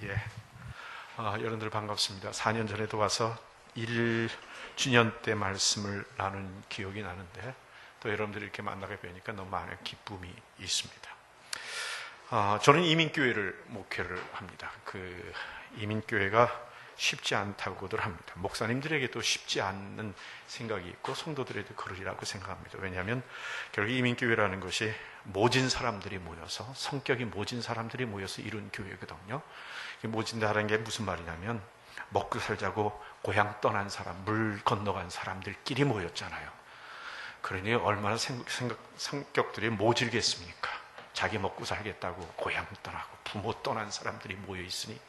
예, 여러분들 반갑습니다. 4년 전에도 와서 1주년 때 말씀을 나눈 기억이 나는데 또 여러분들 이렇게 만나게 되니까 너무 많은 기쁨이 있습니다. 저는 이민교회를 목회를 합니다. 그 이민교회가 쉽지 않다고들 합니다. 목사님들에게도 쉽지 않는 생각이 있고 성도들에도 그러리라고 생각합니다. 왜냐하면 결국 이민교회라는 것이 모진 사람들이 모여서, 성격이 모진 사람들이 모여서 이룬 교회거든요. 모진다는 게 무슨 말이냐면 먹고 살자고 고향 떠난 사람, 물 건너간 사람들끼리 모였잖아요. 그러니 얼마나 성격들이 모질겠습니까? 자기 먹고 살겠다고 고향 떠나고 부모 떠난 사람들이 모여 있으니,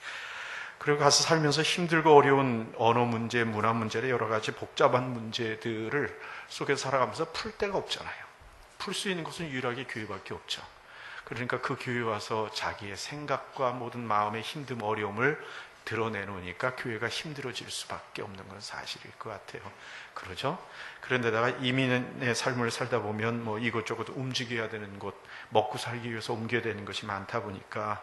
그리고 가서 살면서 힘들고 어려운 언어 문제, 문화 문제를 여러 가지 복잡한 문제들을 속에서 살아가면서 풀 데가 없잖아요. 풀 수 있는 것은 유일하게 교회밖에 없죠. 그러니까 그 교회에 와서 자기의 생각과 모든 마음의 힘듦, 어려움을 드러내놓으니까 교회가 힘들어질 수밖에 없는 건 사실일 것 같아요. 그러죠? 그런데다가 이민의 삶을 살다 보면 뭐 이것저것 움직여야 되는 곳, 먹고 살기 위해서 옮겨야 되는 것이 많다 보니까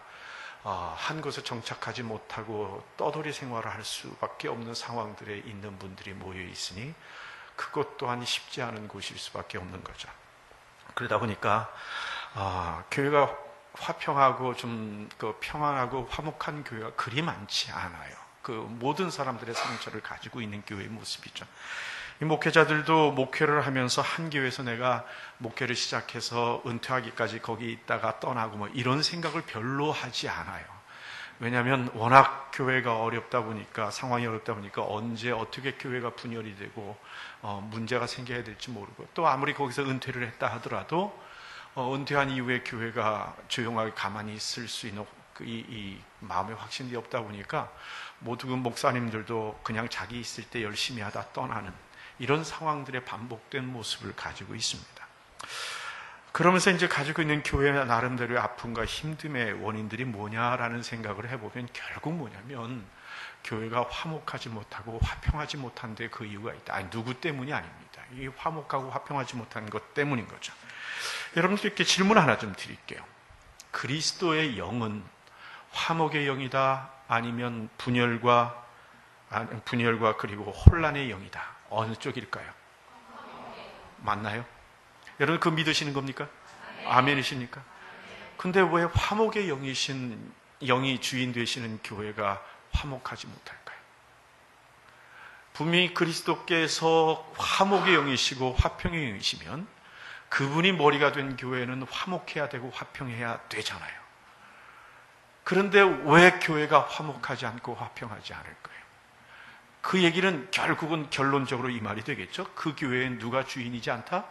한 곳에 정착하지 못하고 떠돌이 생활을 할 수밖에 없는 상황들에 있는 분들이 모여 있으니 그것 또한 쉽지 않은 곳일 수밖에 없는 거죠. 그러다 보니까 교회가 화평하고 좀 평안하고 화목한 교회가 그리 많지 않아요. 그 모든 사람들의 상처를 가지고 있는 교회의 모습이죠. 이 목회자들도 목회를 하면서 한 교회에서 내가 목회를 시작해서 은퇴하기까지 거기 있다가 떠나고 뭐 이런 생각을 별로 하지 않아요. 왜냐하면 워낙 교회가 어렵다 보니까, 상황이 어렵다 보니까 언제 어떻게 교회가 분열이 되고 문제가 생겨야 될지 모르고, 또 아무리 거기서 은퇴를 했다 하더라도 은퇴한 이후에 교회가 조용하게 가만히 있을 수 있는 이 마음의 확신이 없다 보니까 모든 목사님들도 그냥 자기 있을 때 열심히 하다 떠나는 이런 상황들의 반복된 모습을 가지고 있습니다. 그러면서 이제 가지고 있는 교회의 나름대로의 아픔과 힘듦의 원인들이 뭐냐라는 생각을 해보면 결국 뭐냐면 교회가 화목하지 못하고 화평하지 못한 데 그 이유가 있다. 아니, 누구 때문이 아닙니다. 이 화목하고 화평하지 못한 것 때문인 거죠. 여러분들께 질문 하나 좀 드릴게요. 그리스도의 영은 화목의 영이다, 아니면 분열과 그리고 혼란의 영이다. 어느 쪽일까요? 맞나요? 여러분 그거 믿으시는 겁니까? 아멘이십니까? 근데 왜 화목의 영이 주인 되시는 교회가 화목하지 못할까요? 분명히 그리스도께서 화목의 영이시고 화평의 영이시면 그분이 머리가 된 교회는 화목해야 되고 화평해야 되잖아요. 그런데 왜 교회가 화목하지 않고 화평하지 않을까요? 그 얘기는 결국은 결론적으로 이 말이 되겠죠. 그 교회엔 누가 주인이지 않다?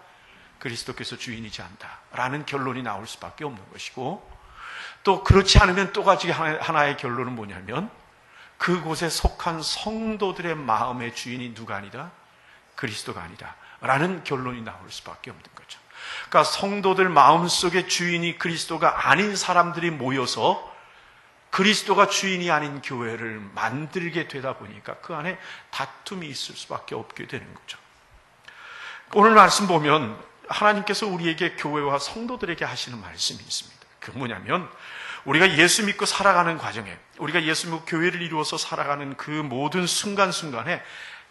그리스도께서 주인이지 않다라는 결론이 나올 수밖에 없는 것이고, 또 그렇지 않으면 또 가지 하나의 결론은 뭐냐면 그곳에 속한 성도들의 마음의 주인이 누가 아니다? 그리스도가 아니다 라는 결론이 나올 수밖에 없는 거죠. 그러니까 성도들 마음속의 주인이 그리스도가 아닌 사람들이 모여서 그리스도가 주인이 아닌 교회를 만들게 되다 보니까 그 안에 다툼이 있을 수밖에 없게 되는 거죠. 오늘 말씀 보면 하나님께서 우리에게 교회와 성도들에게 하시는 말씀이 있습니다. 그게 뭐냐면 우리가 예수 믿고 살아가는 과정에, 우리가 예수 믿고 교회를 이루어서 살아가는 그 모든 순간순간에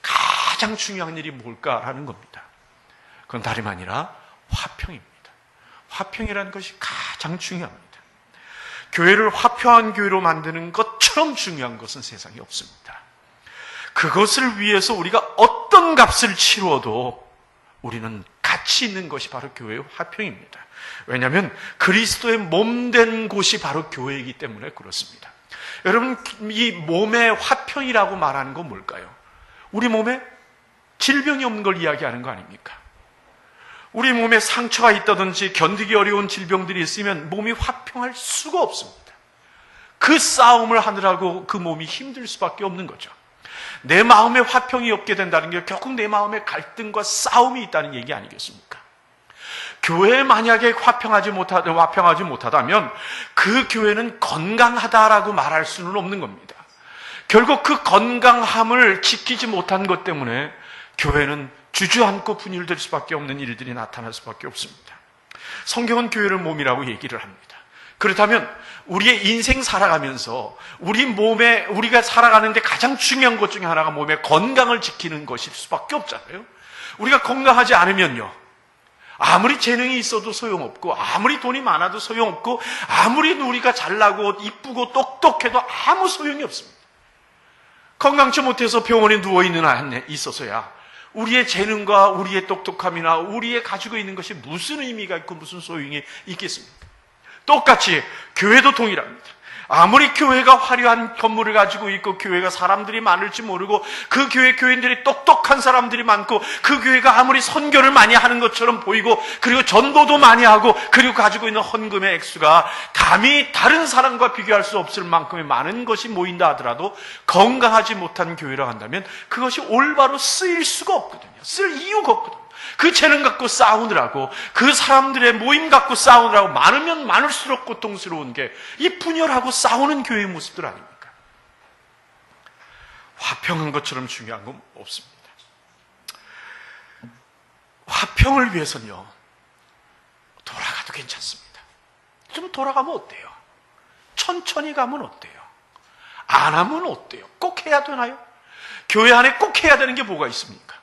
가장 중요한 일이 뭘까라는 겁니다. 그건 다름 아니라 화평입니다. 화평이라는 것이 가장 중요합니다. 교회를 화평한 교회로 만드는 것처럼 중요한 것은 세상에 없습니다. 그것을 위해서 우리가 어떤 값을 치루어도 우리는 가치 있는 것이 바로 교회의 화평입니다. 왜냐하면 그리스도의 몸된 곳이 바로 교회이기 때문에 그렇습니다. 여러분, 이 몸의 화평이라고 말하는 건 뭘까요? 우리 몸에 질병이 없는 걸 이야기하는 거 아닙니까? 우리 몸에 상처가 있다든지 견디기 어려운 질병들이 있으면 몸이 화평할 수가 없습니다. 그 싸움을 하느라고 그 몸이 힘들 수밖에 없는 거죠. 내 마음에 화평이 없게 된다는 게 결국 내 마음에 갈등과 싸움이 있다는 얘기 아니겠습니까? 교회에 만약에 화평하지 못하다면 그 교회는 건강하다라고 말할 수는 없는 겁니다. 결국 그 건강함을 지키지 못한 것 때문에 교회는 주저앉고 분열될 수밖에 없는 일들이 나타날 수밖에 없습니다. 성경은 교회를 몸이라고 얘기를 합니다. 그렇다면 우리의 인생 살아가면서 우리 몸에, 우리가 살아가는데 가장 중요한 것 중에 하나가 몸의 건강을 지키는 것일 수밖에 없잖아요. 우리가 건강하지 않으면요, 아무리 재능이 있어도 소용없고, 아무리 돈이 많아도 소용없고, 아무리 우리가 잘나고 이쁘고 똑똑해도 아무 소용이 없습니다. 건강치 못해서 병원에 누워있는 한에 있어서야 우리의 재능과 우리의 똑똑함이나 우리의 가지고 있는 것이 무슨 의미가 있고 무슨 소용이 있겠습니까? 똑같이 교회도 동일합니다. 아무리 교회가 화려한 건물을 가지고 있고 교회가 사람들이 많을지 모르고 그 교인들이 똑똑한 사람들이 많고 그 교회가 아무리 선교를 많이 하는 것처럼 보이고 그리고 전도도 많이 하고 그리고 가지고 있는 헌금의 액수가 감히 다른 사람과 비교할 수 없을 만큼의 많은 것이 모인다 하더라도 건강하지 못한 교회라고 한다면 그것이 올바로 쓰일 수가 없거든요. 쓸 이유가 없거든요. 그 재능 갖고 싸우느라고, 그 사람들의 모임 갖고 싸우느라고 많으면 많을수록 고통스러운 게 이 분열하고 싸우는 교회의 모습들 아닙니까? 화평한 것처럼 중요한 건 없습니다. 화평을 위해서는요, 돌아가도 괜찮습니다. 좀 돌아가면 어때요? 천천히 가면 어때요? 안 하면 어때요? 꼭 해야 되나요? 교회 안에 꼭 해야 되는 게 뭐가 있습니까?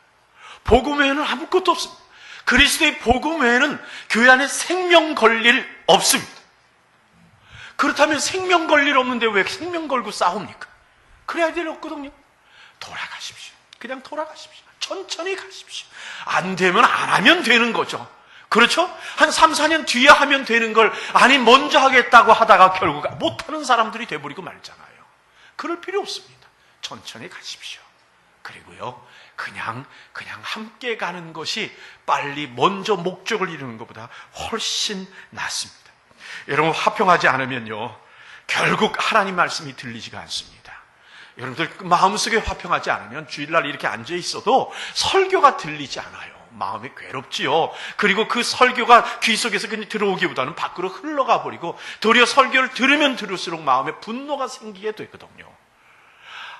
복음 외에는 아무것도 없습니다. 그리스도의 복음 외에는 교회 안에 생명 걸릴 없습니다. 그렇다면 생명 걸릴 없는데 왜 생명 걸고 싸웁니까? 그래야 될 없거든요. 돌아가십시오. 그냥 돌아가십시오. 천천히 가십시오. 안 되면 안 하면 되는 거죠. 그렇죠? 한 3, 4년 뒤에 하면 되는 걸 아니 먼저 하겠다고 하다가 결국 못하는 사람들이 돼버리고 말잖아요. 그럴 필요 없습니다. 천천히 가십시오. 그리고요, 그냥 함께 가는 것이 빨리 먼저 목적을 이루는 것보다 훨씬 낫습니다. 여러분, 화평하지 않으면요, 결국 하나님 말씀이 들리지가 않습니다. 여러분들 마음속에 화평하지 않으면 주일날 이렇게 앉아 있어도 설교가 들리지 않아요. 마음이 괴롭지요. 그리고 그 설교가 귀 속에서 그냥 들어오기보다는 밖으로 흘러가 버리고 도리어 설교를 들으면 들을수록 마음에 분노가 생기게 되거든요.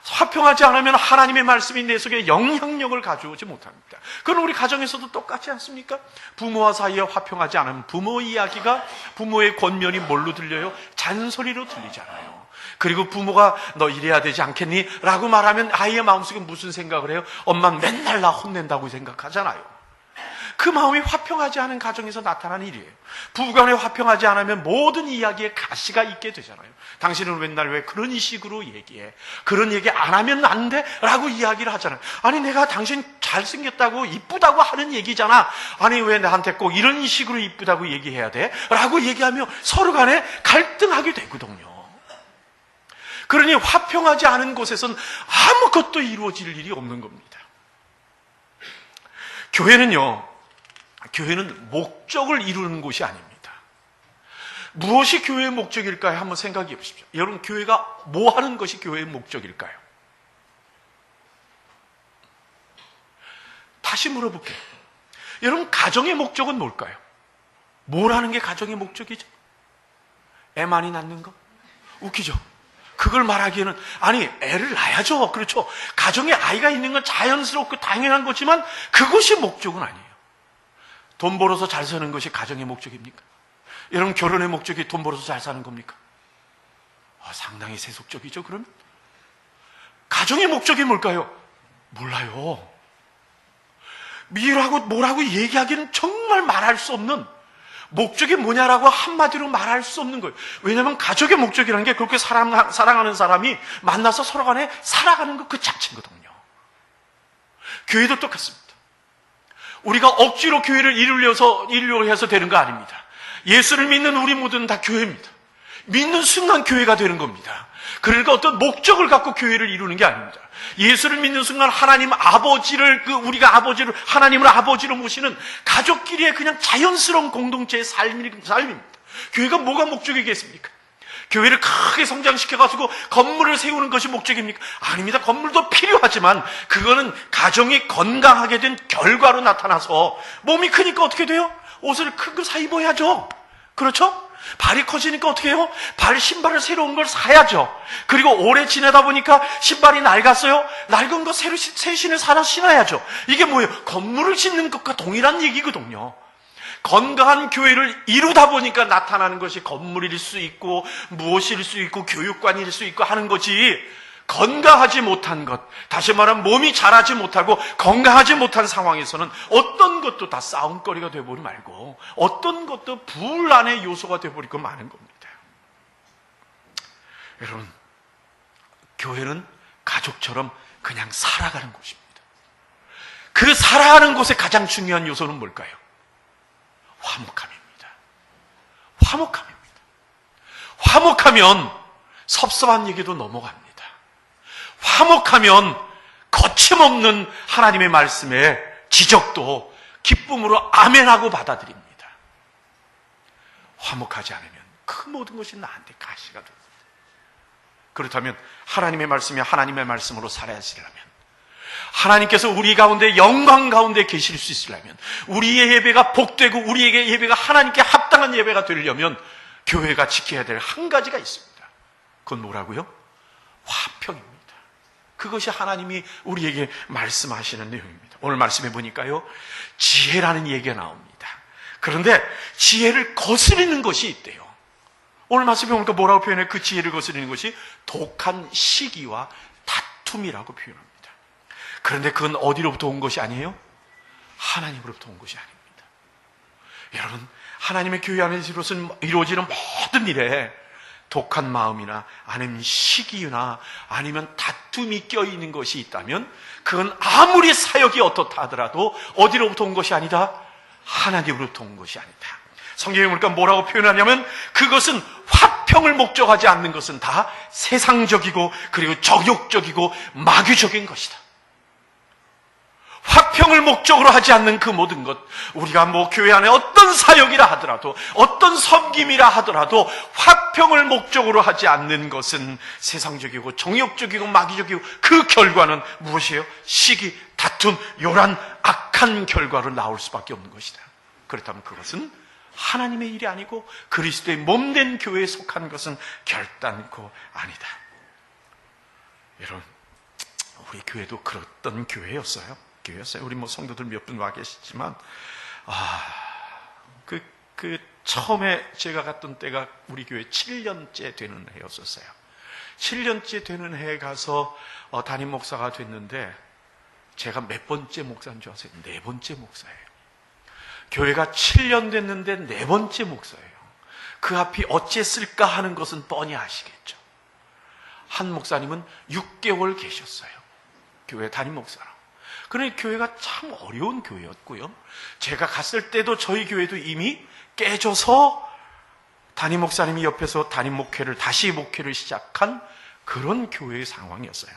화평하지 않으면 하나님의 말씀이 내 속에 영향력을 가져오지 못합니다. 그건 우리 가정에서도 똑같지 않습니까? 부모와 사이에 화평하지 않으면 부모 이야기가, 부모의 권면이 뭘로 들려요? 잔소리로 들리잖아요. 그리고 부모가 너 이래야 되지 않겠니? 라고 말하면 아이의 마음속에 무슨 생각을 해요? 엄마는 맨날 나 혼낸다고 생각하잖아요. 그 마음이 화평하지 않은 가정에서 나타나는 일이에요. 부부간에 화평하지 않으면 모든 이야기에 가시가 있게 되잖아요. 당신은 맨날 왜 그런 식으로 얘기해? 그런 얘기 안 하면 안 돼? 라고 이야기를 하잖아요. 아니, 내가 당신 잘생겼다고 이쁘다고 하는 얘기잖아. 아니, 왜 나한테 꼭 이런 식으로 이쁘다고 얘기해야 돼? 라고 얘기하며 서로 간에 갈등하게 되거든요. 그러니 화평하지 않은 곳에서는 아무것도 이루어질 일이 없는 겁니다. 교회는 목적을 이루는 곳이 아닙니다. 무엇이 교회의 목적일까요? 한번 생각해 보십시오. 여러분, 교회가 뭐 하는 것이 교회의 목적일까요? 다시 물어볼게요. 여러분, 가정의 목적은 뭘까요? 뭘 하는 게 가정의 목적이죠? 애 많이 낳는 거? 웃기죠? 그걸 말하기에는, 아니, 애를 낳아야죠. 그렇죠? 가정에 아이가 있는 건 자연스럽고 당연한 거지만 그것이 목적은 아니에요. 돈 벌어서 잘 사는 것이 가정의 목적입니까? 여러분, 결혼의 목적이 돈 벌어서 잘 사는 겁니까? 상당히 세속적이죠, 그러면? 가정의 목적이 뭘까요? 몰라요. 뭐라고 얘기하기는 정말 말할 수 없는, 목적이 뭐냐라고 한마디로 말할 수 없는 거예요. 왜냐하면 가족의 목적이라는 게 그렇게 사랑하는 사람이 만나서 서로 간에 살아가는 것 그 자체거든요. 교회도 똑같습니다. 우리가 억지로 교회를 이루려고 해서 되는 거 아닙니다. 예수를 믿는 우리 모두는 다 교회입니다. 믿는 순간 교회가 되는 겁니다. 그러니까 어떤 목적을 갖고 교회를 이루는 게 아닙니다. 예수를 믿는 순간 하나님 아버지를, 우리가 하나님을 아버지로 모시는 가족끼리의 그냥 자연스러운 공동체의 삶입니다. 교회가 뭐가 목적이겠습니까? 교회를 크게 성장시켜가지고 건물을 세우는 것이 목적입니까? 아닙니다. 건물도 필요하지만 그거는 가정이 건강하게 된 결과로 나타나서 몸이 크니까 어떻게 돼요? 옷을 큰 거 사 입어야죠. 그렇죠? 발이 커지니까 어떻게 해요? 신발을 새로운 걸 사야죠. 그리고 오래 지내다 보니까 신발이 낡았어요. 낡은 거 새 신을 사러 신어야죠. 이게 뭐예요? 건물을 짓는 것과 동일한 얘기거든요. 건강한 교회를 이루다 보니까 나타나는 것이 건물일 수 있고 무엇일 수 있고 교육관일 수 있고 하는 거지, 건강하지 못한 것, 다시 말하면 몸이 자라지 못하고 건강하지 못한 상황에서는 어떤 것도 다 싸움거리가 되어버리고 말고 어떤 것도 분란의 요소가 되어버리고 마는 겁니다. 여러분, 교회는 가족처럼 그냥 살아가는 곳입니다. 그 살아가는 곳에 가장 중요한 요소는 뭘까요? 화목함입니다. 화목함입니다. 화목하면 섭섭한 얘기도 넘어갑니다. 화목하면 거침없는 하나님의 말씀에 지적도 기쁨으로 아멘하고 받아들입니다. 화목하지 않으면 그 모든 것이 나한테 가시가 됩니다. 그렇다면 하나님의 말씀이 하나님의 말씀으로 살아야지라면, 하나님께서 우리 가운데 영광 가운데 계실 수 있으려면, 우리의 예배가 복되고 우리에게 예배가 하나님께 합당한 예배가 되려면 교회가 지켜야 될 한 가지가 있습니다. 그건 뭐라고요? 화평입니다. 그것이 하나님이 우리에게 말씀하시는 내용입니다. 오늘 말씀해 보니까요, 지혜라는 얘기가 나옵니다. 그런데 지혜를 거스르는 것이 있대요. 오늘 말씀해 보니까 뭐라고 표현해요? 그 지혜를 거스르는 것이 독한 시기와 다툼이라고 표현합니다. 그런데 그건 어디로부터 온 것이 아니에요? 하나님으로부터 온 것이 아닙니다. 여러분, 하나님의 교회 안에서 이루어지는 모든 일에 독한 마음이나 아니면 시기나 아니면 다툼이 껴있는 것이 있다면 그건 아무리 사역이 어떻다 하더라도 어디로부터 온 것이 아니다? 하나님으로부터 온 것이 아니다. 성경에 보니까 뭐라고 표현하냐면 그것은 화평을 목적하지 않는 것은 다 세상적이고 그리고 정욕적이고 마귀적인 것이다. 화평을 목적으로 하지 않는 그 모든 것, 우리가 교회 안에 어떤 사역이라 하더라도 어떤 섬김이라 하더라도 화평을 목적으로 하지 않는 것은 세상적이고 정욕적이고 마귀적이고 그 결과는 무엇이에요? 시기, 다툼, 요란, 악한 결과로 나올 수밖에 없는 것이다. 그렇다면 그것은 하나님의 일이 아니고 그리스도의 몸된 교회에 속한 것은 결단코 아니다. 여러분, 우리 교회도 그랬던 교회였어요. 우리 성도들 몇 분 와 계시지만, 처음에 제가 갔던 때가 우리 교회 7년째 되는 해였었어요. 7년째 되는 해에 가서 담임 목사가 됐는데, 제가 몇 번째 목사인 줄 아세요? 4번째 목사예요. 교회가 7년 됐는데 4번째 목사예요. 그 앞이 어째쓸까 하는 것은 뻔히 아시겠죠. 한 목사님은 6개월 계셨어요. 교회 담임 목사로. 그러니 교회가 참 어려운 교회였고요. 제가 갔을 때도 저희 교회도 이미 깨져서 담임 목사님이 옆에서 다시 목회를 시작한 그런 교회의 상황이었어요.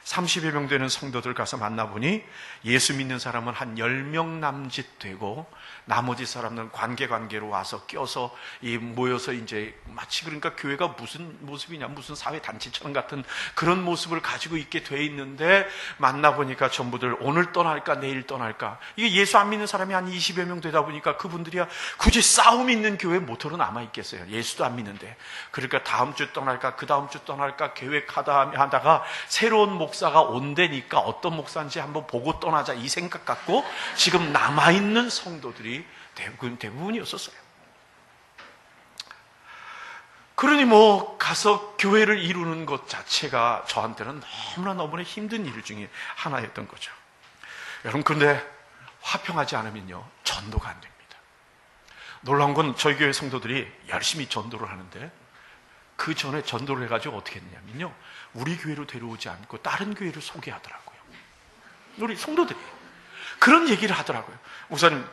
30여 명 되는 성도들 가서 만나보니 예수 믿는 사람은 한 10명 남짓 되고 나머지 사람들은 관계로 와서 껴서 모여서 이제 마치 그러니까 교회가 무슨 모습이냐, 무슨 사회단체처럼 같은 그런 모습을 가지고 있게 돼 있는데 만나보니까 전부들 오늘 떠날까 내일 떠날까. 이게 예수 안 믿는 사람이 한 20여 명 되다 보니까 그분들이야 굳이 싸움 있는 교회 모토로 남아있겠어요. 예수도 안 믿는데. 그러니까 다음 주 떠날까 그 다음 주 떠날까 계획하다가 새로운 목사가 온다니까 어떤 목사인지 한번 보고 떠나자 이 생각 갖고 지금 남아있는 성도들이 대부분이었었어요. 그러니 가서 교회를 이루는 것 자체가 저한테는 너무나 힘든 일 중에 하나였던 거죠. 여러분, 그런데 화평하지 않으면요 전도가 안 됩니다. 놀라운 건 저희 교회 성도들이 열심히 전도를 하는데 그 전에 전도를 해가지고 어떻게 했냐면요, 우리 교회로 데려오지 않고 다른 교회를 소개하더라고요. 우리 성도들이 그런 얘기를 하더라고요. 우선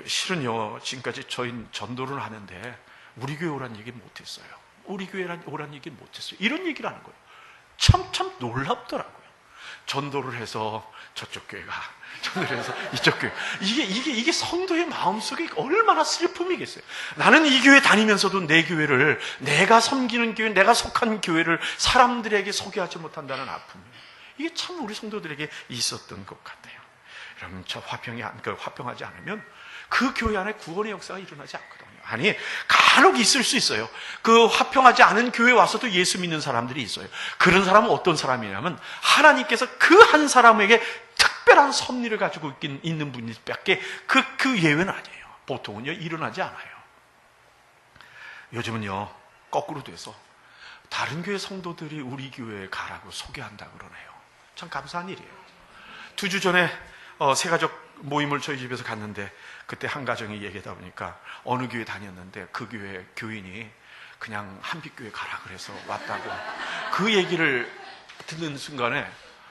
실은요 지금까지 저희 전도를 하는데 우리 교회 오란 얘기 못했어요. 우리 교회 오란 얘기 못했어요. 이런 얘기를 하는 거예요. 참 놀랍더라고요. 전도를 해서 저쪽 교회가, 전도를 해서 이쪽 교회. 이게 성도의 마음속에 얼마나 슬픔이겠어요. 나는 이 교회 다니면서도 내 교회를, 내가 섬기는 교회, 내가 속한 교회를 사람들에게 소개하지 못한다는 아픔이, 이게 참 우리 성도들에게 있었던 것 같아요. 여러분, 화평하지 않으면 그 교회 안에 구원의 역사가 일어나지 않거든요. 아니, 간혹 있을 수 있어요. 그 화평하지 않은 교회에 와서도 예수 믿는 사람들이 있어요. 그런 사람은 어떤 사람이냐면 하나님께서 그 한 사람에게 특별한 섭리를 가지고 있는 분들밖에 그 예외는 아니에요. 보통은요 일어나지 않아요. 요즘은요 거꾸로 돼서 다른 교회 성도들이 우리 교회에 가라고 소개한다 그러네요. 참 감사한 일이에요. 2주 전에 새가족 모임을 저희 집에서 갔는데 그때 한 가정이 얘기하다 보니까 어느 교회 다녔는데 그 교회 교인이 그냥 한빛교회 가라 그래서 왔다고 그 얘기를 듣는 순간에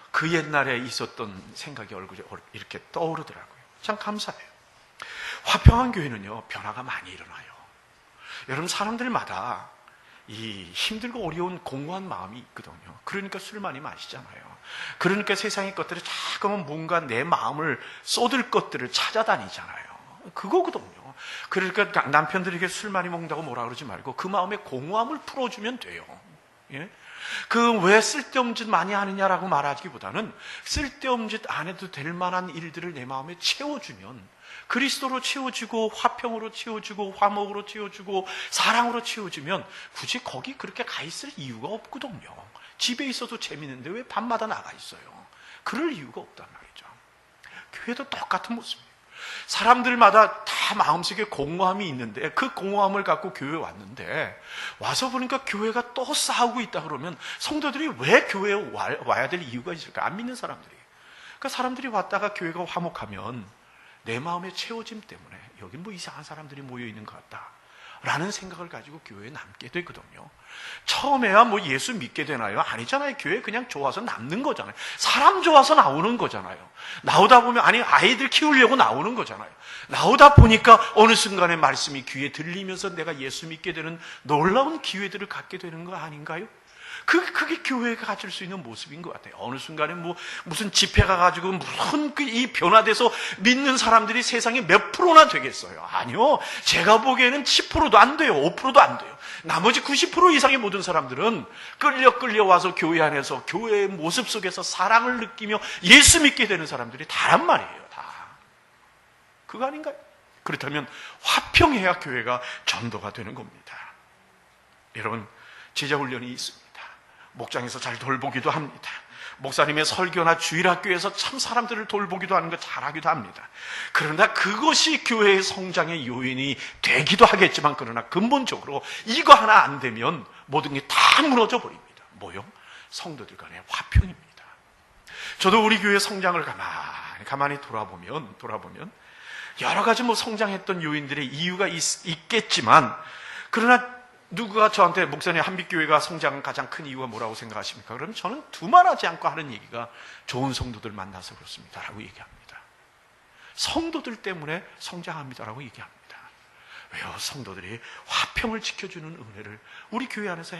그 옛날에 있었던 생각이 얼굴에 이렇게 떠오르더라고요. 참 감사해요. 화평한 교회는요 변화가 많이 일어나요. 여러분 사람들마다 이 힘들고 어려운 공허한 마음이 있거든요. 그러니까 술 많이 마시잖아요. 그러니까 세상의 것들을 자꾸만 뭔가 내 마음을 쏟을 것들을 찾아다니잖아요. 그거거든요. 그러니까 남편들에게 술 많이 먹는다고 뭐라 그러지 말고 그 마음의 공허함을 풀어주면 돼요. 예? 그 왜 쓸데없는 짓 많이 하느냐라고 말하기보다는 쓸데없는 짓 안 해도 될 만한 일들을 내 마음에 채워주면 그리스도로 채워지고 화평으로 채워지고 화목으로 채워지고 사랑으로 채워지면 굳이 거기 그렇게 가 있을 이유가 없거든요. 집에 있어도 재밌는데 왜 밤마다 나가 있어요? 그럴 이유가 없단 말이죠. 교회도 똑같은 모습이에요. 사람들마다 다 마음속에 공허함이 있는데 그 공허함을 갖고 교회에 왔는데 와서 보니까 교회가 또 싸우고 있다 그러면 성도들이 왜 교회에 와야 될 이유가 있을까? 안 믿는 사람들이. 그러니까 사람들이 왔다가 교회가 화목하면 내 마음의 채워짐 때문에 여긴 뭐 이상한 사람들이 모여있는 것 같다 라는 생각을 가지고 교회에 남게 되거든요. 처음에야 뭐 예수 믿게 되나요? 아니잖아요. 교회 그냥 좋아서 남는 거잖아요. 사람 좋아서 나오는 거잖아요. 나오다 보면 아니 아이들 키우려고 나오는 거잖아요. 나오다 보니까 어느 순간에 말씀이 귀에 들리면서 내가 예수 믿게 되는 놀라운 기회들을 갖게 되는 거 아닌가요? 그게 교회가 가질 수 있는 모습인 것 같아요. 어느 순간에 무슨 집회가 가지고 무슨 이 변화돼서 믿는 사람들이 세상에 몇 프로나 되겠어요? 아니요. 제가 보기에는 10%도 안 돼요. 5%도 안 돼요. 나머지 90% 이상의 모든 사람들은 끌려와서 교회 안에서 교회의 모습 속에서 사랑을 느끼며 예수 믿게 되는 사람들이 다란 말이에요. 다. 그거 아닌가요? 그렇다면 화평해야 교회가 전도가 되는 겁니다. 여러분, 제자훈련이 있습니다. 목장에서 잘 돌보기도 합니다. 목사님의 설교나 주일학교에서 참 사람들을 돌보기도 하는 거 잘하기도 합니다. 그러나 그것이 교회의 성장의 요인이 되기도 하겠지만 그러나 근본적으로 이거 하나 안 되면 모든 게 다 무너져 버립니다. 뭐요? 성도들 간의 화평입니다. 저도 우리 교회 성장을 가만히 돌아보면 여러 가지 성장했던 요인들의 이유가 있겠지만 그러나 누가 저한테 목사님 한빛교회가 성장한 가장 큰 이유가 뭐라고 생각하십니까? 그럼 저는 두말하지 않고 하는 얘기가 좋은 성도들 만나서 그렇습니다 라고 얘기합니다. 성도들 때문에 성장합니다라고 얘기합니다. 왜요? 성도들이 화평을 지켜주는 은혜를 우리 교회 안에서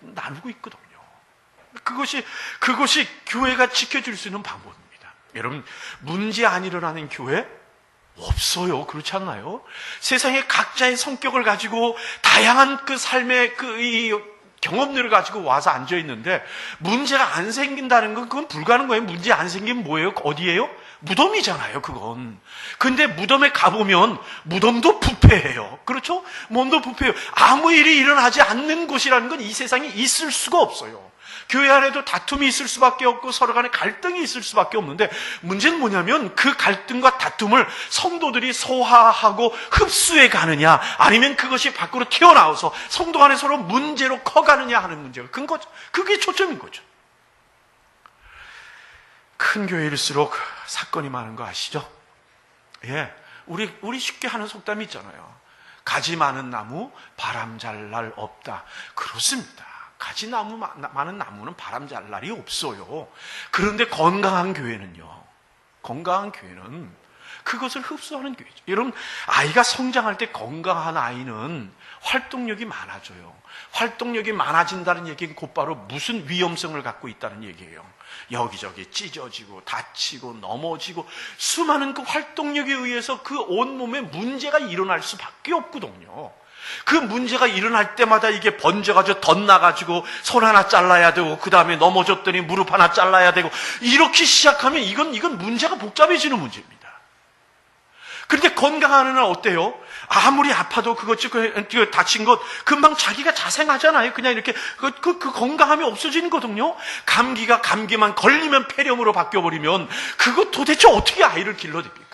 나누고 있거든요. 그것이 교회가 지켜줄 수 있는 방법입니다. 여러분, 문제 안 일어나는 교회 없어요. 그렇지 않나요? 세상에 각자의 성격을 가지고 다양한 그 삶의 이 경험들을 가지고 와서 앉아 있는데 문제가 안 생긴다는 건 그건 불가능한 거예요. 문제 안 생기면 뭐예요? 어디예요? 무덤이잖아요, 그건. 근데 무덤에 가보면 무덤도 부패해요. 그렇죠? 몸도 부패해요. 아무 일이 일어나지 않는 곳이라는 건 이 세상에 있을 수가 없어요. 교회 안에도 다툼이 있을 수밖에 없고 서로 간에 갈등이 있을 수밖에 없는데 문제는 뭐냐면 그 갈등과 다툼을 성도들이 소화하고 흡수해 가느냐 아니면 그것이 밖으로 튀어나와서 성도 간에 서로 문제로 커가느냐 하는 문제가 큰 거죠. 그게 초점인 거죠. 큰 교회일수록 사건이 많은 거 아시죠? 예, 우리 쉽게 하는 속담이 있잖아요. 가지 많은 나무 바람 잘 날 없다. 그렇습니다. 가지 많은 나무는 바람 잘 날이 없어요. 그런데 건강한 교회는 그것을 흡수하는 교회죠. 여러분, 아이가 성장할 때 건강한 아이는 활동력이 많아져요. 활동력이 많아진다는 얘기는 곧바로 무슨 위험성을 갖고 있다는 얘기예요. 여기저기 찢어지고 다치고 넘어지고 수많은 그 활동력에 의해서 그 온몸에 문제가 일어날 수밖에 없거든요. 그 문제가 일어날 때마다 이게 번져가지고 덧나가지고 손 하나 잘라야 되고 그 다음에 넘어졌더니 무릎 하나 잘라야 되고 이렇게 시작하면 이건 문제가 복잡해지는 문제입니다. 그런데 건강한 애는 어때요? 아무리 아파도 다친 것 금방 자기가 자생하잖아요. 그냥 이렇게 그 건강함이 없어지는 거거든요. 감기만 걸리면 폐렴으로 바뀌어버리면 그거 도대체 어떻게 아이를 길러냅니까?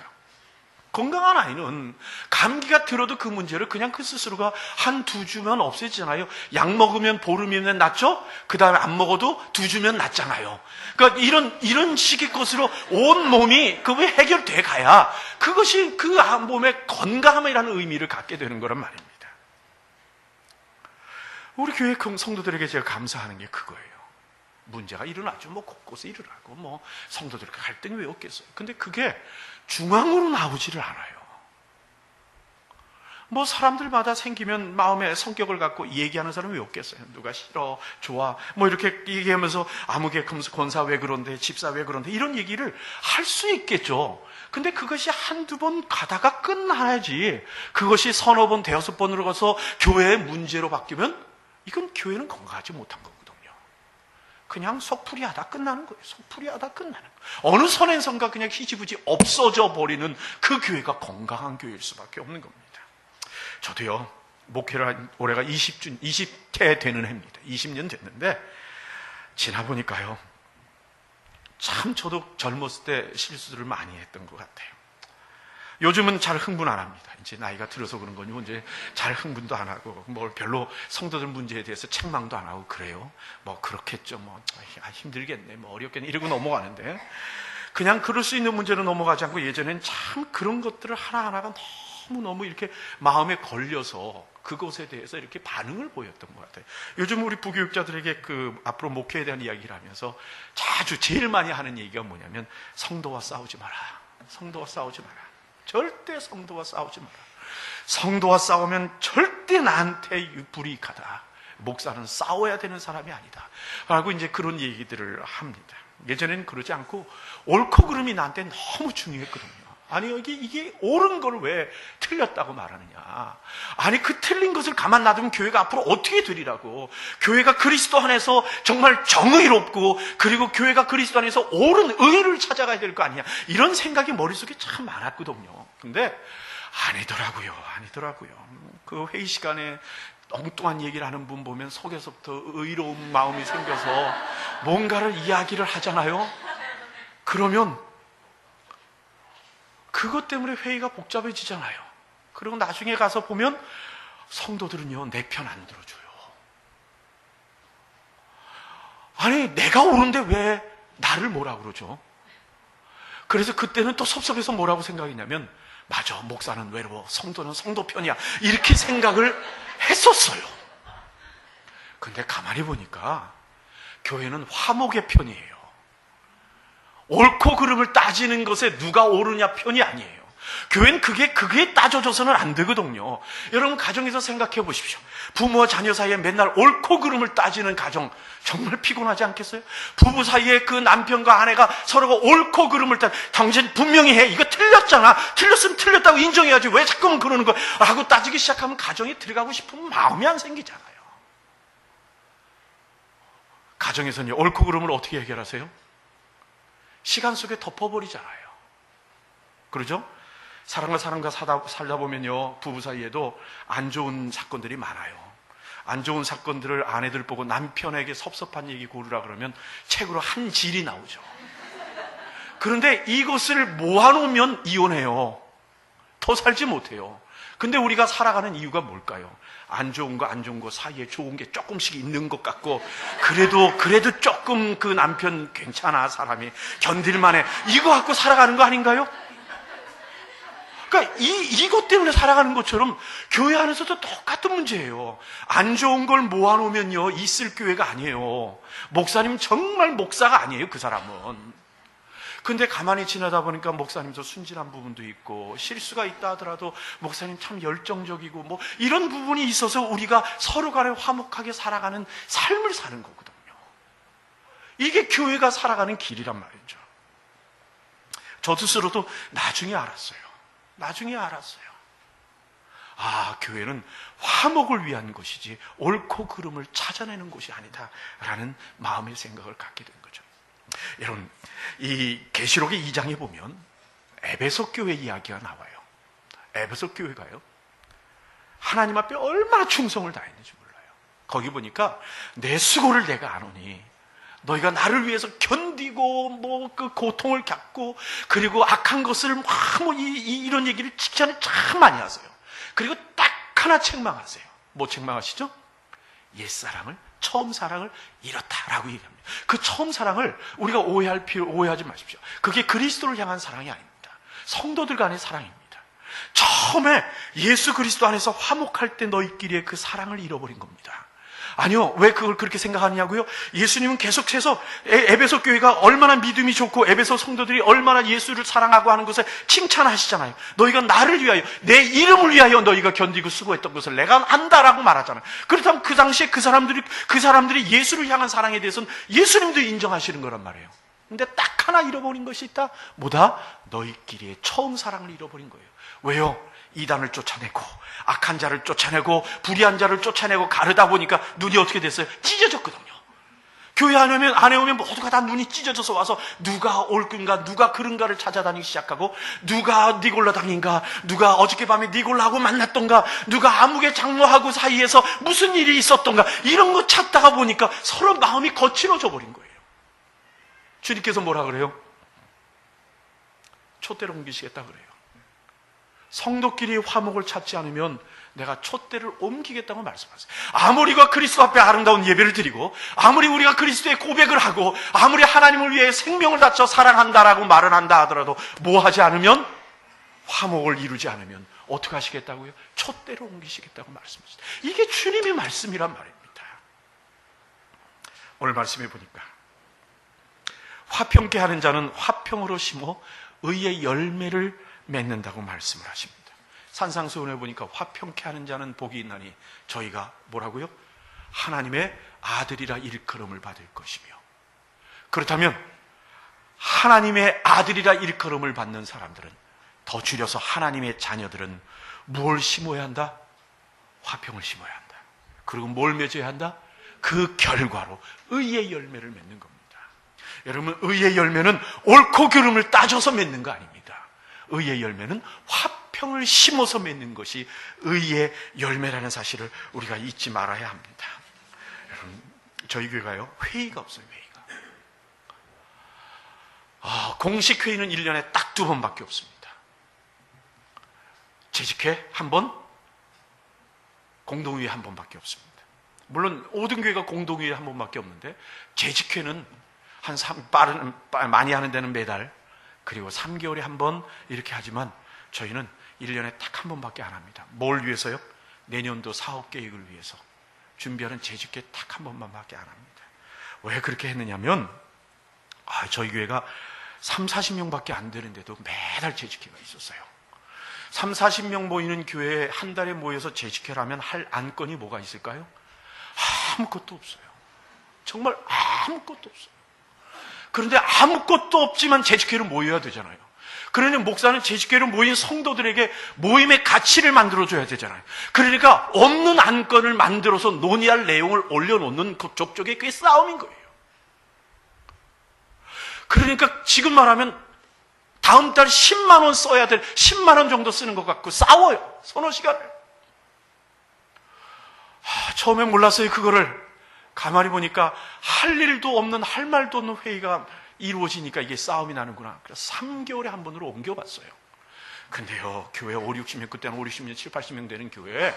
건강한 아이는 감기가 들어도 그 문제를 그냥 그 스스로가 한 두 주면 없애지잖아요. 약 먹으면 보름이면 낫죠? 그 다음에 안 먹어도 두 주면 낫잖아요. 그러니까 이런 식의 것으로 온 몸이 그게 해결돼 가야 그것이 그 몸의 건강함이라는 의미를 갖게 되는 거란 말입니다. 우리 교회 성도들에게 제가 감사하는 게 그거예요. 문제가 일어나죠. 곳곳에 일어나고 성도들과 갈등이 왜 없겠어요. 근데 그게 중앙으로 나오지를 않아요. 사람들마다 생기면 마음의 성격을 갖고 얘기하는 사람이 왜 없겠어요. 누가 싫어, 좋아, 이렇게 얘기하면서 아무개 권사 왜 그런데, 집사 왜 그런데 이런 얘기를 할 수 있겠죠. 근데 그것이 한두 번 가다가 끝나야지. 그것이 서너 번, 대여섯 번으로 가서 교회의 문제로 바뀌면 이건 교회는 건강하지 못한 거거든요. 그냥 속풀이 하다 끝나는 거예요. 속풀이 하다 끝나는 거예요. 어느 선에선가 그냥 희지부지 없어져 버리는 그 교회가 건강한 교회일 수밖에 없는 겁니다. 저도요, 목회를 한 올해가 20회 되는 해입니다. 20년 됐는데, 지나보니까요, 참 저도 젊었을 때 실수를 많이 했던 것 같아요. 요즘은 잘 흥분 안 합니다. 이제 나이가 들어서 그런 거니 이제 잘 흥분도 안 하고 별로 성도들 문제에 대해서 책망도 안 하고 그래요. 그렇겠죠. 힘들겠네. 어렵겠네. 이러고 넘어가는데 그냥 그럴 수 있는 문제로 넘어가지 않고 예전엔 참 그런 것들을 하나하나가 너무너무 이렇게 마음에 걸려서 그것에 대해서 이렇게 반응을 보였던 것 같아요. 요즘 우리 부교육자들에게 앞으로 목회에 대한 이야기를 하면서 제일 많이 하는 얘기가 뭐냐면 성도와 싸우지 마라. 성도와 싸우지 마라. 절대 성도와 싸우지 마라. 성도와 싸우면 절대 나한테 불이익하다. 목사는 싸워야 되는 사람이 아니다. 라고 이제 그런 얘기들을 합니다. 예전에는 그러지 않고 옳고 그름이 나한테 너무 중요했거든요. 아니 이게 옳은 걸 왜 틀렸다고 말하느냐. 아니 그 틀린 것을 가만 놔두면 교회가 앞으로 어떻게 되리라고. 교회가 그리스도 안에서 정말 정의롭고 그리고 교회가 그리스도 안에서 옳은 의를 찾아가야 될 거 아니냐. 이런 생각이 머릿속에 참 많았거든요. 근데 아니더라고요. 그 회의 시간에 엉뚱한 얘기를 하는 분 보면 속에서부터 의로운 마음이 생겨서 뭔가를 이야기를 하잖아요. 그러면 그것 때문에 회의가 복잡해지잖아요. 그리고 나중에 가서 보면 성도들은요, 내 편 안 들어줘요. 아니, 내가 옳은데 왜 나를 뭐라 그러죠? 그래서 그때는 또 섭섭해서 뭐라고 생각했냐면, 맞아, 목사는 외로워, 성도는 성도 편이야. 이렇게 생각을 했었어요. 근데 가만히 보니까 교회는 화목의 편이에요. 옳고 그름을 따지는 것에 누가 옳으냐 편이 아니에요. 교회는 그게 따져줘서는 안 되거든요. 여러분 가정에서 생각해 보십시오. 부모와 자녀 사이에 맨날 옳고 그름을 따지는 가정 정말 피곤하지 않겠어요? 부부 사이에 그 남편과 아내가 서로가 옳고 그름을 당신 분명히 해. 이거 틀렸잖아. 틀렸으면 틀렸다고 인정해야지. 왜 자꾸만 그러는 거야? 라고 따지기 시작하면 가정에 들어가고 싶은 마음이 안 생기잖아요. 가정에서는 옳고 그름을 어떻게 해결하세요? 시간 속에 덮어버리잖아요. 그러죠? 사람과 살다 보면요, 부부 사이에도 안 좋은 사건들이 많아요. 안 좋은 사건들을 아내들 보고 남편에게 섭섭한 얘기 고르라 그러면 책으로 한 질이 나오죠. 그런데 이것을 모아놓으면 이혼해요. 더 살지 못해요. 근데 우리가 살아가는 이유가 뭘까요? 안 좋은 거 사이에 좋은 게 조금씩 있는 것 같고, 그래도 조금 그 남편 괜찮아, 사람이 견딜만해. 이거 갖고 살아가는 거 아닌가요? 그러니까 이것 때문에 살아가는 것처럼 교회 안에서도 똑같은 문제예요. 안 좋은 걸 모아놓으면요, 있을 교회가 아니에요. 목사님 정말 목사가 아니에요, 그 사람은. 근데 가만히 지나다 보니까 목사님도 순진한 부분도 있고 실수가 있다 하더라도 목사님 참 열정적이고 이런 부분이 있어서 우리가 서로 간에 화목하게 살아가는 삶을 사는 거거든요. 이게 교회가 살아가는 길이란 말이죠. 저 스스로도 나중에 알았어요. 아, 교회는 화목을 위한 것이지 옳고 그름을 찾아내는 곳이 아니다라는 마음의 생각을 갖게 된 거죠. 여러분, 이 계시록의 2장에 보면 에베소 교회 이야기가 나와요. 에베소 교회가요, 하나님 앞에 얼마나 충성을 다했는지 몰라요. 거기 보니까 내 수고를 내가 아노니 너희가 나를 위해서 견디고 그 고통을 겪고 그리고 악한 것을 이런 얘기를 칭찬을 참 많이 하세요. 그리고 딱 하나 책망하세요. 뭐 책망하시죠? 옛사랑을, 처음 사랑을 잃었다라고 얘기합니다. 그 처음 사랑을 우리가 오해하지 마십시오. 그게 그리스도를 향한 사랑이 아닙니다. 성도들 간의 사랑입니다. 처음에 예수 그리스도 안에서 화목할 때 너희끼리의 그 사랑을 잃어버린 겁니다. 아니요, 왜 그걸 그렇게 생각하냐고요? 예수님은 계속해서 에베소 교회가 얼마나 믿음이 좋고 에베소 성도들이 얼마나 예수를 사랑하고 하는 것을 칭찬하시잖아요. 너희가 나를 위하여, 내 이름을 위하여 너희가 견디고 수고했던 것을 내가 안다라고 말하잖아요. 그렇다면 그 당시에 그 사람들이 예수를 향한 사랑에 대해서는 예수님도 인정하시는 거란 말이에요. 근데 딱 하나 잃어버린 것이 있다. 뭐다? 너희끼리의 처음 사랑을 잃어버린 거예요. 왜요? 이단을 쫓아내고 악한 자를 쫓아내고 불의한 자를 쫓아내고 가르다 보니까 눈이 어떻게 됐어요? 찢어졌거든요. 교회 안에 오면 모두가 다 눈이 찢어져서 와서 누가 옳은가 누가 그른가를 찾아다니기 시작하고, 누가 니골라당인가, 누가 어저께 밤에 니골라하고 만났던가, 누가 아무개 장로하고 사이에서 무슨 일이 있었던가, 이런 거 찾다가 보니까 서로 마음이 거칠어져 버린 거예요. 주님께서 뭐라 그래요? 촛대를 옮기시겠다 그래요. 성도끼리 화목을 찾지 않으면 내가 촛대를 옮기겠다고 말씀하세요. 아무리 우리가 그리스도 앞에 아름다운 예배를 드리고, 아무리 우리가 그리스도의 고백을 하고, 아무리 하나님을 위해 생명을 바쳐 사랑한다라고 말을 한다 하더라도 뭐 하지 않으면, 화목을 이루지 않으면 어떻게 하시겠다고요? 촛대를 옮기시겠다고 말씀하세요. 이게 주님의 말씀이란 말입니다. 오늘 말씀해 보니까 화평케 하는 자는 화평으로 심어 의의 열매를 맺는다고 말씀을 하십니다. 산상수훈에 보니까 화평케 하는 자는 복이 있나니 저희가 뭐라고요? 하나님의 아들이라 일컬음을 받을 것이며. 그렇다면 하나님의 아들이라 일컬음을 받는 사람들은, 더 줄여서 하나님의 자녀들은 뭘 심어야 한다? 화평을 심어야 한다. 그리고 뭘 맺어야 한다? 그 결과로 의의 열매를 맺는 겁니다. 여러분, 의의 열매는 옳고 그름을 따져서 맺는 거 아닙니다. 의의 열매는 화평을 심어서 맺는 것이 의의 열매라는 사실을 우리가 잊지 말아야 합니다. 여러분, 저희 교회가요, 회의가 없어요. 공식 회의는 1년에 딱 2번밖에 없습니다. 재직회 1번, 공동회의 1번밖에 없습니다. 물론 모든 교회가 공동회의 1번밖에 없는데, 재직회는 많이 하는 데는 매달, 그리고 3개월에 1번 이렇게 하지만 저희는 1년에 딱 1번밖에 안 합니다. 뭘 위해서요? 내년도 사업 계획을 위해서 준비하는 재직회 딱 1번만밖에 안 합니다. 왜 그렇게 했느냐면, 저희 교회가 3, 40명밖에 안 되는데도 매달 재직회가 있었어요. 3, 40명 모이는 교회에 한 달에 모여서 재직회를 하면 할 안건이 뭐가 있을까요? 아무것도 없어요. 정말 아무것도 없어요. 그런데 아무것도 없지만 재직회로 모여야 되잖아요. 그러니 목사는 재직회로 모인 성도들에게 모임의 가치를 만들어줘야 되잖아요. 그러니까 없는 안건을 만들어서 논의할 내용을 올려놓는 그 족족의 그게 싸움인 거예요. 그러니까 지금 말하면 다음 달 10만 원 써야 될 10만 원 정도 쓰는 것 같고 싸워요. 서너 시간을. 처음에 몰랐어요, 그거를. 가만히 보니까 할 일도 없는, 할 말도 없는 회의가 이루어지니까 이게 싸움이 나는구나. 그래서 3개월에 1번으로 옮겨봤어요. 근데요, 교회 5, 60명, 그때는 5, 60명, 7, 80명 되는 교회에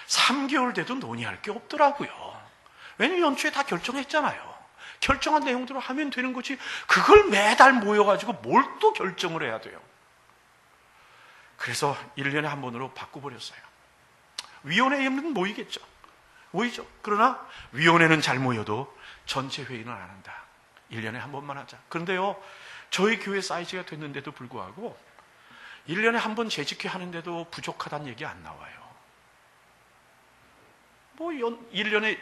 3개월 돼도 논의할 게 없더라고요. 왜냐면 연초에 다 결정했잖아요. 결정한 내용대로 하면 되는 거지, 그걸 매달 모여가지고 뭘 또 결정을 해야 돼요. 그래서 1년에 1번으로 바꿔버렸어요. 위원회에는 모이겠죠. 모이죠. 그러나 위원회는 잘 모여도 전체 회의는 안 한다. 1년에 1번만 하자. 그런데요, 저희 교회 사이즈가 됐는데도 불구하고 1년에 1번 재직회 하는데도 부족하다는 얘기 안 나와요. 1년에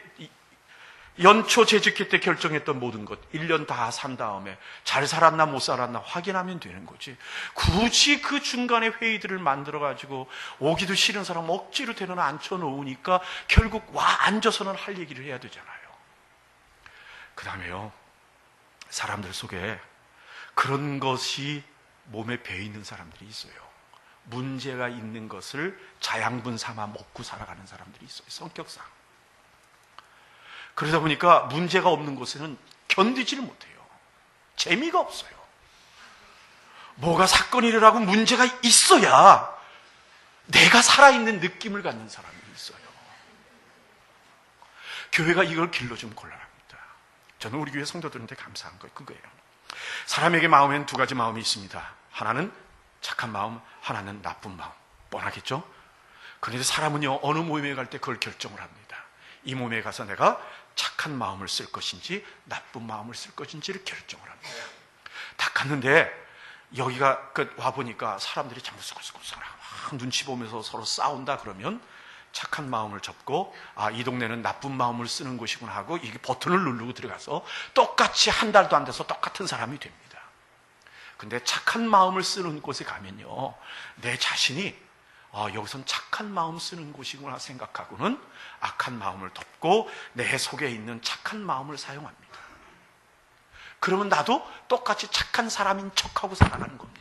연초 재직회 때 결정했던 모든 것 1년 다 산 다음에 잘 살았나 못 살았나 확인하면 되는 거지, 굳이 그 중간에 회의들을 만들어가지고 오기도 싫은 사람 억지로 데려다 앉혀놓으니까 결국 앉아서는 할 얘기를 해야 되잖아요. 그 다음에요, 사람들 속에 그런 것이 몸에 배있는 사람들이 있어요. 문제가 있는 것을 자양분 삼아 먹고 살아가는 사람들이 있어요. 성격상. 그러다 보니까 문제가 없는 곳에는 견디지를 못해요. 재미가 없어요. 뭐가 사건이 일어나고 문제가 있어야 내가 살아있는 느낌을 갖는 사람이 있어요. 교회가 이걸 길러주면 곤란합니다. 저는 우리 교회 성도들한테 감사한 거 그거예요. 사람에게 마음에는 두 가지 마음이 있습니다. 하나는 착한 마음, 하나는 나쁜 마음. 뻔하겠죠? 그런데 사람은요, 어느 모임에 갈 때 그걸 결정을 합니다. 이 모임에 가서 내가 착한 마음을 쓸 것인지 나쁜 마음을 쓸 것인지를 결정을 합니다. 딱 갔는데 여기가 와보니까 사람들이 참 스쿨스쿨스쿨하고 막 눈치 보면서 서로 싸운다 그러면 착한 마음을 접고 이 동네는 나쁜 마음을 쓰는 곳이구나 하고 이게 버튼을 누르고 들어가서 똑같이 한 달도 안 돼서 똑같은 사람이 됩니다. 근데 착한 마음을 쓰는 곳에 가면요, 내 자신이 여기선 착한 마음 쓰는 곳이구나 생각하고는 악한 마음을 덮고 내 속에 있는 착한 마음을 사용합니다. 그러면 나도 똑같이 착한 사람인 척하고 살아가는 겁니다.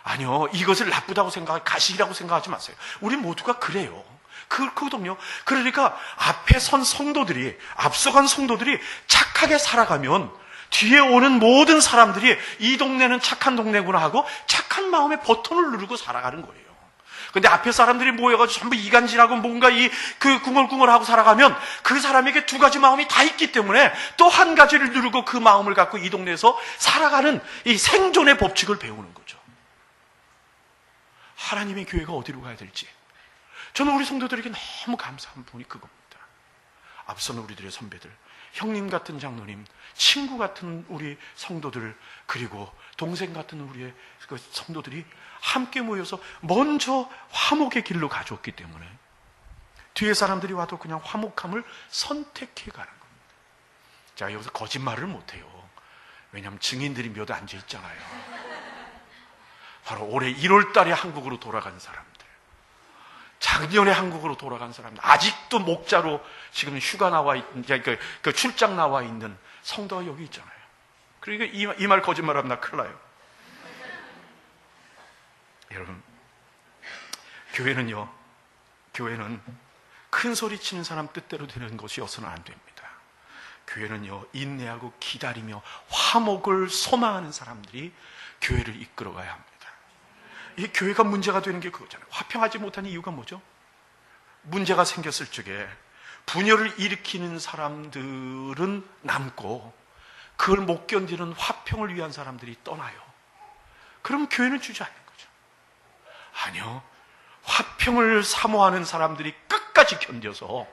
아니요, 이것을 나쁘다고 가식이라고 생각하지 마세요. 우리 모두가 그래요. 그거든요. 그러니까 앞에 선 성도들이, 앞서간 성도들이 착하게 살아가면 뒤에 오는 모든 사람들이 이 동네는 착한 동네구나 하고 착한 마음의 버튼을 누르고 살아가는 거예요. 근데 앞에 사람들이 모여가지고 전부 이간질하고 뭔가 궁얼궁얼하고 살아가면 그 사람에게 두 가지 마음이 다 있기 때문에 또 한 가지를 누르고 그 마음을 갖고 이 동네에서 살아가는 이 생존의 법칙을 배우는 거죠. 하나님의 교회가 어디로 가야 될지. 저는 우리 성도들에게 너무 감사한 부분이 그겁니다. 앞서는 우리들의 선배들, 형님 같은 장로님, 친구 같은 우리 성도들, 그리고 동생 같은 우리의 그 성도들이 함께 모여서 먼저 화목의 길로 가져왔기 때문에 뒤에 사람들이 와도 그냥 화목함을 선택해 가는 겁니다. 자, 여기서 거짓말을 못해요. 왜냐하면 증인들이 몇 앉아 있잖아요. 바로 올해 1월 달에 한국으로 돌아간 사람들, 작년에 한국으로 돌아간 사람들, 아직도 목자로 지금 휴가 나와 있는, 그 출장 나와 있는 성도가 여기 있잖아요. 그러니까 이 말 거짓말하면 나 큰일 나요. 여러분, 교회는 큰 소리 치는 사람 뜻대로 되는 것이어서는 안 됩니다. 교회는요, 인내하고 기다리며 화목을 소망하는 사람들이 교회를 이끌어가야 합니다. 이 교회가 문제가 되는 게 그거잖아요. 화평하지 못한 이유가 뭐죠? 문제가 생겼을 적에 분열을 일으키는 사람들은 남고 그걸 못 견디는 화평을 위한 사람들이 떠나요. 그럼 교회는 주저앉는 거죠. 아니요, 화평을 사모하는 사람들이 끝까지 견뎌서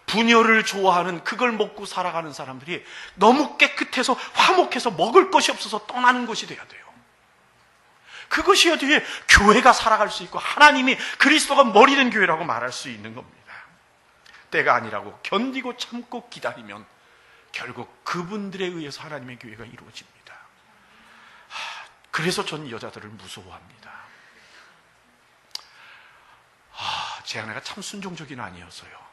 분열을 좋아하는, 그걸 먹고 살아가는 사람들이 너무 깨끗해서 화목해서 먹을 것이 없어서 떠나는 것이 돼야 돼요. 그것이어야 뒤에 교회가 살아갈 수 있고 하나님이, 그리스도가 머리 된 교회라고 말할 수 있는 겁니다. 때가 아니라고 견디고 참고 기다리면 결국 그분들에 의해서 하나님의 교회가 이루어집니다. 그래서 전 여자들을 무서워합니다. 제 아내가 참 순종적인 아니었어요.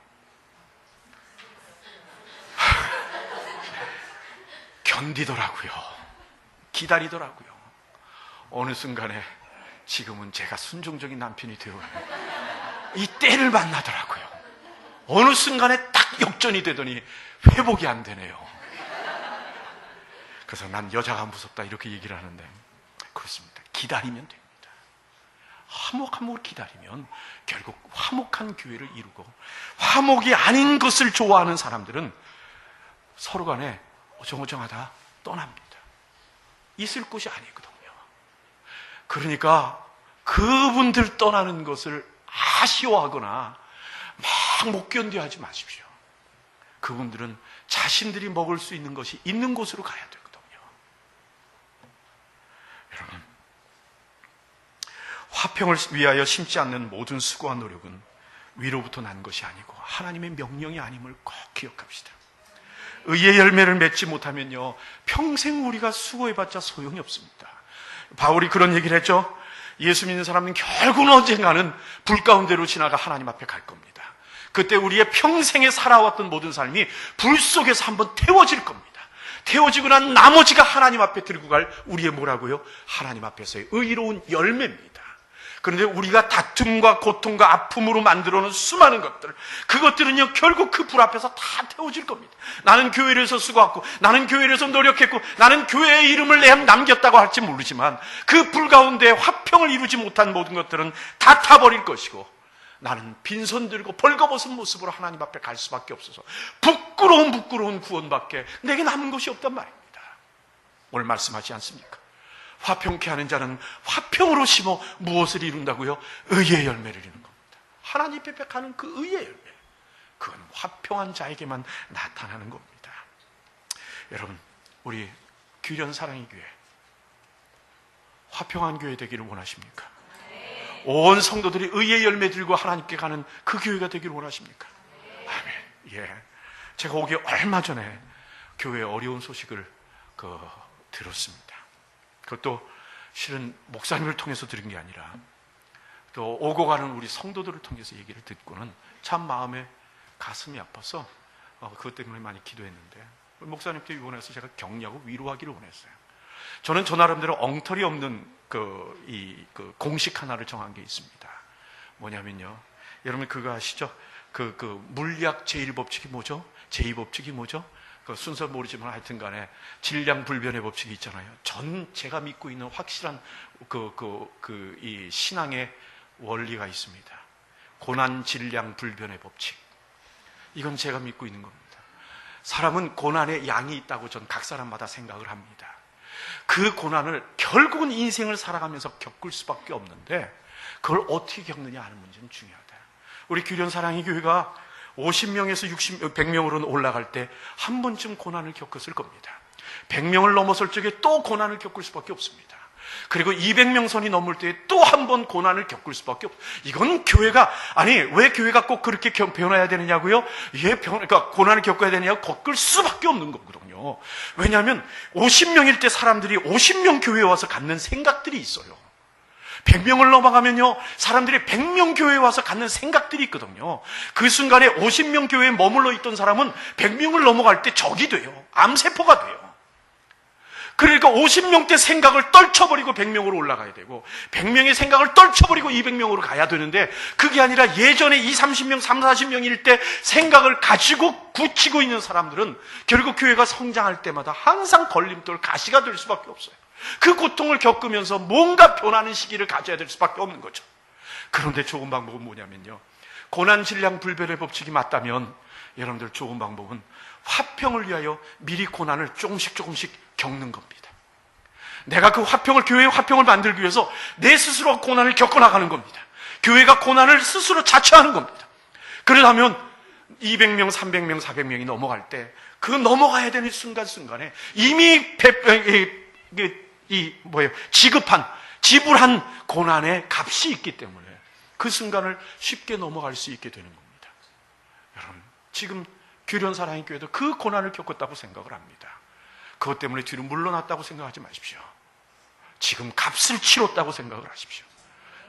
견디더라고요. 기다리더라고요. 어느 순간에 지금은 제가 순종적인 남편이 되어요. 이 때를 만나더라고요. 어느 순간에 딱 역전이 되더니 회복이 안 되네요. 그래서 난 여자가 무섭다 이렇게 얘기를 하는데, 그렇습니다. 기다리면 됩니다. 화목함으로 기다리면 결국 화목한 교회를 이루고, 화목이 아닌 것을 좋아하는 사람들은 서로 간에 어정어정하다 떠납니다. 있을 곳이 아니거든요. 그러니까 그분들 떠나는 것을 아쉬워하거나 막 못 견뎌하지 마십시오. 그분들은 자신들이 먹을 수 있는 것이 있는 곳으로 가야 되거든요. 여러분, 화평을 위하여 심지 않는 모든 수고와 노력은 위로부터 난 것이 아니고 하나님의 명령이 아님을 꼭 기억합시다. 의의 열매를 맺지 못하면요, 평생 우리가 수고해봤자 소용이 없습니다. 바울이 그런 얘기를 했죠. 예수 믿는 사람은 결국은 언젠가는 불 가운데로 지나가 하나님 앞에 갈 겁니다. 그때 우리의 평생에 살아왔던 모든 삶이 불 속에서 한번 태워질 겁니다. 태워지고 난 나머지가 하나님 앞에 들고 갈 우리의 뭐라고요? 하나님 앞에서의 의로운 열매입니다. 그런데 우리가 다툼과 고통과 아픔으로 만들어놓은 수많은 것들, 그것들은요 결국 그 불 앞에서 다 태워질 겁니다. 나는 교회에서 수고했고, 나는 교회에서 노력했고, 나는 교회의 이름을 남겼다고 할지 모르지만 그 불 가운데 화평을 이루지 못한 모든 것들은 다 타버릴 것이고, 나는 빈손 들고 벌거벗은 모습으로 하나님 앞에 갈 수밖에 없어서 부끄러운 구원밖에 내게 남은 것이 없단 말입니다. 오늘 말씀하지 않습니까? 화평케 하는 자는 화평으로 심어 무엇을 이룬다고요? 의의 열매를 이루는 겁니다. 하나님 앞에 가는 그 의의 열매, 그건 화평한 자에게만 나타나는 겁니다. 여러분, 우리 규련 사랑의 교회, 화평한 교회 되기를 원하십니까? 온 성도들이 의의 열매 들고 하나님께 가는 그 교회가 되기를 원하십니까? 아멘. 예. 제가 오기 얼마 전에 교회에 어려운 소식을 들었습니다. 그것도 실은 목사님을 통해서 들은 게 아니라 또 오고 가는 우리 성도들을 통해서 얘기를 듣고는 참 마음에 가슴이 아파서 그것 때문에 많이 기도했는데, 목사님께 원해서 제가 격려하고 위로하기를 원했어요. 저는 저 나름대로 엉터리 없는 공식 하나를 정한 게 있습니다. 뭐냐면요, 여러분 그거 아시죠? 물리학 제1법칙이 뭐죠? 제2법칙이 뭐죠? 그 순서 모르지만 하여튼 간에 질량 불변의 법칙이 있잖아요. 제가 믿고 있는 확실한 이 신앙의 원리가 있습니다. 고난 질량 불변의 법칙. 이건 제가 믿고 있는 겁니다. 사람은 고난의 양이 있다고 전 각 사람마다 생각을 합니다. 그 고난을 결국은 인생을 살아가면서 겪을 수밖에 없는데, 그걸 어떻게 겪느냐 하는 문제는 중요하다. 우리 규련 사랑의 교회가 50명에서 100명으로 올라갈 때 한 번쯤 고난을 겪었을 겁니다. 100명을 넘었을 적에 또 고난을 겪을 수밖에 없습니다. 그리고 200명 선이 넘을 때 또 한 번 고난을 겪을 수밖에 없어요. 이건 교회가, 왜 교회가 꼭 그렇게 변화해야 되느냐고요? 그러니까 고난을 겪어야 되느냐고, 겪을 수밖에 없는 거거든요. 왜냐하면 50명일 때 사람들이 50명 교회에 와서 갖는 생각들이 있어요. 100명을 넘어가면요, 사람들이 100명 교회에 와서 갖는 생각들이 있거든요. 그 순간에 50명 교회에 머물러 있던 사람은 100명을 넘어갈 때 적이 돼요. 암세포가 돼요. 그러니까 50명대 생각을 떨쳐버리고 100명으로 올라가야 되고, 100명의 생각을 떨쳐버리고 200명으로 가야 되는데, 그게 아니라 예전에 20, 30명, 30, 40명일 때 생각을 가지고 굳히고 있는 사람들은 결국 교회가 성장할 때마다 항상 걸림돌, 가시가 될 수밖에 없어요. 그 고통을 겪으면서 뭔가 변하는 시기를 가져야 될 수밖에 없는 거죠. 그런데 좋은 방법은 뭐냐면요, 고난 질량 불변의 법칙이 맞다면 여러분들 좋은 방법은 화평을 위하여 미리 고난을 조금씩 겪는 겁니다. 내가 그 화평을, 교회의 화평을 만들기 위해서 내 스스로 고난을 겪어나가는 겁니다. 교회가 고난을 스스로 자처하는 겁니다. 그러려면 200명, 300명, 400명이 넘어갈 때 그 넘어가야 되는 순간순간에 이미 지불한 고난의 값이 있기 때문에 그 순간을 쉽게 넘어갈 수 있게 되는 겁니다. 여러분, 지금 규련 사랑의 교회도 그 고난을 겪었다고 생각을 합니다. 그것 때문에 뒤로 물러났다고 생각하지 마십시오. 지금 값을 치렀다고 생각을 하십시오.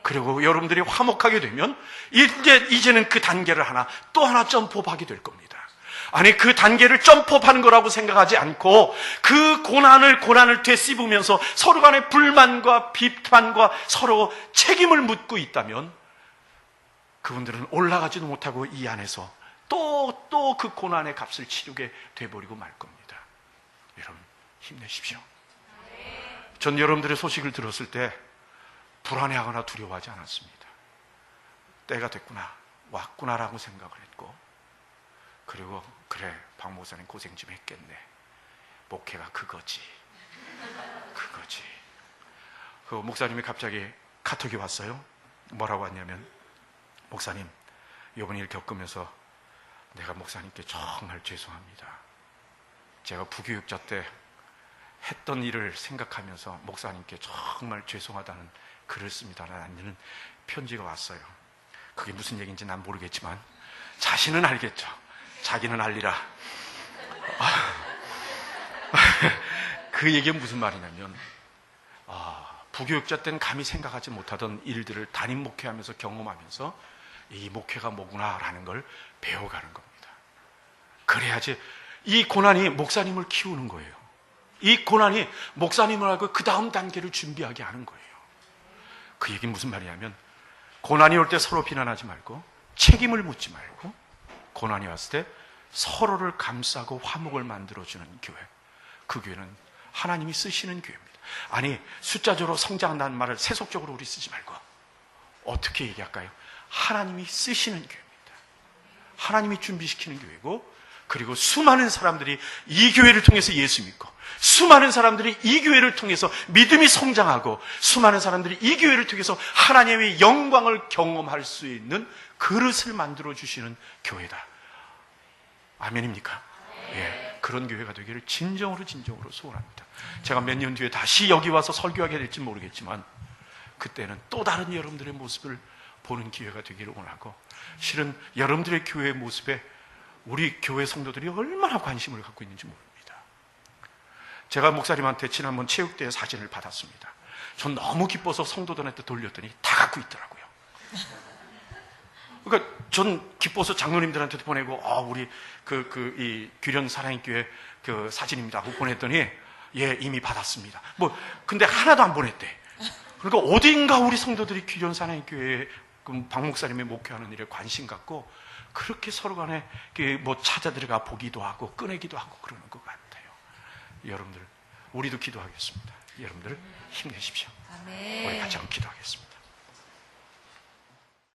그리고 여러분들이 화목하게 되면 이제는 그 단계를 또 하나 점프업하게 될 겁니다. 그 단계를 점프업하는 거라고 생각하지 않고 그 고난을 되씹으면서 서로 간의 불만과 비판과 서로 책임을 묻고 있다면 그분들은 올라가지도 못하고 이 안에서 또 그 고난의 값을 치르게 돼버리고 말 겁니다. 여러분, 힘내십시오. 전 여러분들의 소식을 들었을 때 불안해하거나 두려워하지 않았습니다. 때가 됐구나, 왔구나라고 생각을 했고, 그리고 그래, 박 목사님 고생 좀 했겠네. 목회가 그거지. 그 목사님이 갑자기 카톡이 왔어요. 뭐라고 왔냐면, 목사님, 이번 일 겪으면서 내가 목사님께 정말 죄송합니다. 제가 부교육자 때 했던 일을 생각하면서 목사님께 정말 죄송하다는 글을 씁니다라는 편지가 왔어요. 그게 무슨 얘기인지 난 모르겠지만 자신은 알겠죠. 자기는 알리라. 그 얘기는 무슨 말이냐면, 부교육자 때는 감히 생각하지 못하던 일들을 담임 목회하면서 경험하면서 이 목회가 뭐구나라는 걸 배워가는 겁니다. 그래야지 이 고난이 목사님을 키우는 거예요. 이 고난이 목사님을 하고 그 다음 단계를 준비하게 하는 거예요. 그 얘기는 무슨 말이냐면 고난이 올 때 서로 비난하지 말고 책임을 묻지 말고 고난이 왔을 때 서로를 감싸고 화목을 만들어주는 교회, 그 교회는 하나님이 쓰시는 교회입니다. 아니, 숫자적으로 성장한다는 말을 세속적으로 우리 쓰지 말고 어떻게 얘기할까요? 하나님이 쓰시는 교회입니다. 하나님이 준비시키는 교회고, 그리고 수많은 사람들이 이 교회를 통해서 예수 믿고, 수많은 사람들이 이 교회를 통해서 믿음이 성장하고, 수많은 사람들이 이 교회를 통해서 하나님의 영광을 경험할 수 있는 그릇을 만들어주시는 교회다. 아멘입니까? 예, 그런 교회가 되기를 진정으로 소원합니다. 제가 몇 년 뒤에 다시 여기 와서 설교하게 될지 모르겠지만 그때는 또 다른 여러분들의 모습을 보는 기회가 되기를 원하고, 실은 여러분들의 교회의 모습에 우리 교회 성도들이 얼마나 관심을 갖고 있는지 모릅니다. 제가 목사님한테 지난번 체육대회 사진을 받았습니다. 전 너무 기뻐서 성도들한테 돌렸더니 다 갖고 있더라고요. 그러니까 전 기뻐서 장로님들한테도 보내고, 우리 이 규련 사랑교회 그 사진입니다 하고 보냈더니, 예, 이미 받았습니다. 근데 하나도 안 보냈대. 그러니까 어딘가 우리 성도들이 규련 사랑교회에 박 목사님의 목회하는 일에 관심 갖고 그렇게 서로 간에 찾아 들어가 보기도 하고 꺼내기도 하고 그러는 것 같아요. 여러분들, 우리도 기도하겠습니다. 여러분들 힘내십시오. 아멘. 우리 같이 한번